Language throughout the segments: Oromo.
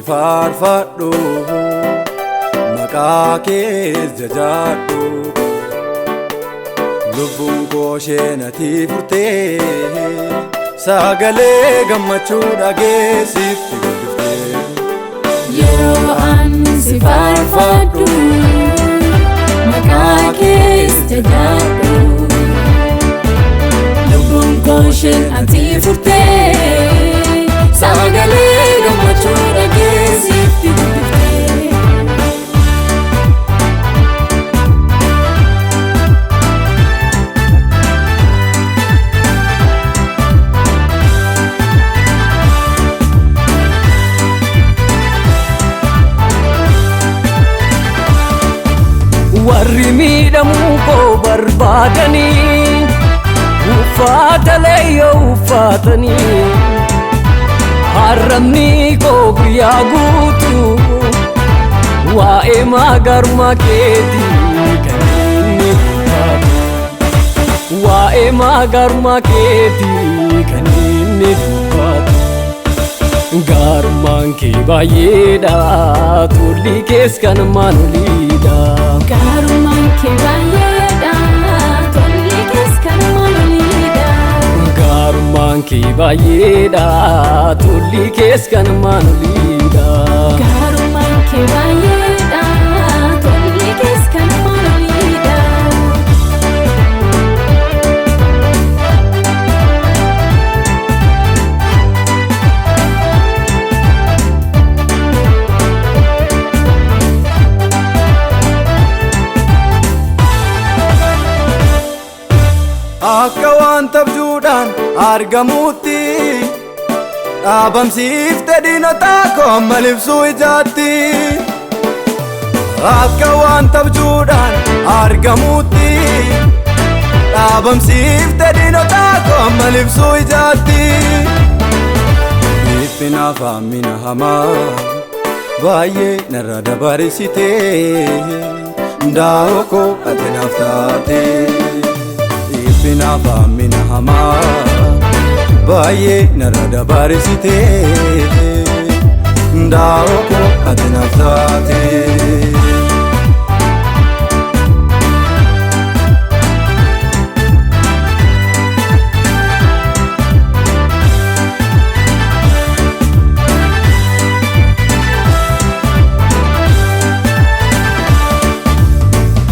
sifaarfadhu maqaa kees jajadhu lubbuun koo sheenatii furtee sagalee gammachuu dhageessifti guddiftee yeroo ani sifaarfadhu maqaa kees jajadhu lubbuun koo sheenatii furtee sagalee gammachuu dhageessifti guddiftee warri miidhamuu koo barbaadanii uffata leeyyoo uffatanii harramni koo guyyaa guutuu waa'ee magarmaa keetii kan inni dubbatu waa'ee magarmaa keetii kan inni dubbatu gaarummaan kee baay'eedha tolli kees kan maanoliidha gaarummaan kee baay'eedha tolli kees kan maanoliidha gaarummaan kee baay'eedha tolli kees kan maanoliidha gaarummaan kee baay'eedha tolli kees kan maanoliidha akka waan tabjuudhaan argamuutti dhaabamsiifte diinotaa koo amma libsuu ijaatti akka waan tabjuudhaan argamuutti dhaabamsiifte diinotaa koo amma libsuu ijaatti dhiphinaaf hammina hamaa baay'ee narra dabarsitee daawoo koo ati naaf taate dhiphinaaf hammina hamaa baay'ee narra dabarsitee daawoo koo ati naaf taate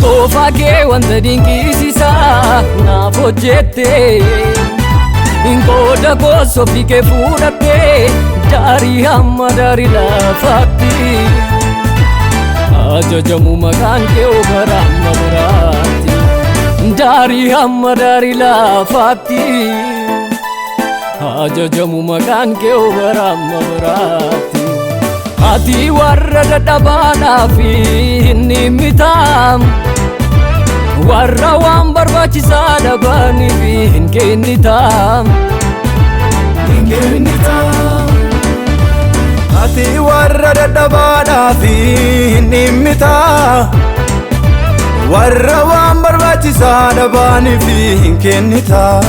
Toofaa kee wanta dinqisiisaa naaf hojjette qooda koos ofii kee fudhatte daarii hamma daarii lafaatti ajajamu maqaan kee bara amma biraatti daarii hamma daarii lafaatti ajajamu maqaan kee bara amma biraatti ati warra dadhabaadhaaf inni mitaam warra waan barbaachisaa dhabaniif hin kennitam ati warra dadhabaadhaaf inni mitaa warra waan barbaachisaa dhabaniif hin kennitam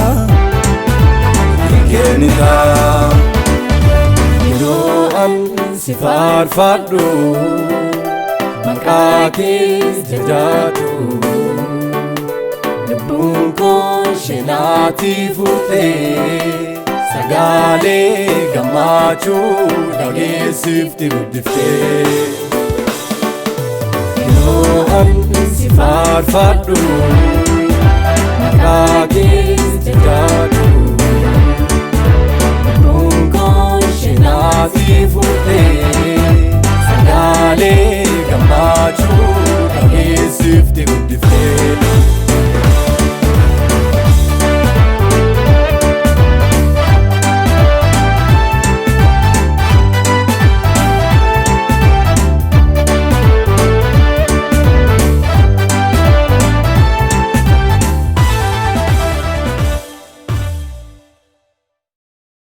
yeroo ani sifaarfadhu maqaa kees jajadhu lubbuun koo sheenatii furtee sagalee gammachuu dhageessifti guddiftee yeroo ani sifaarfadhu maqaa kees jajadhu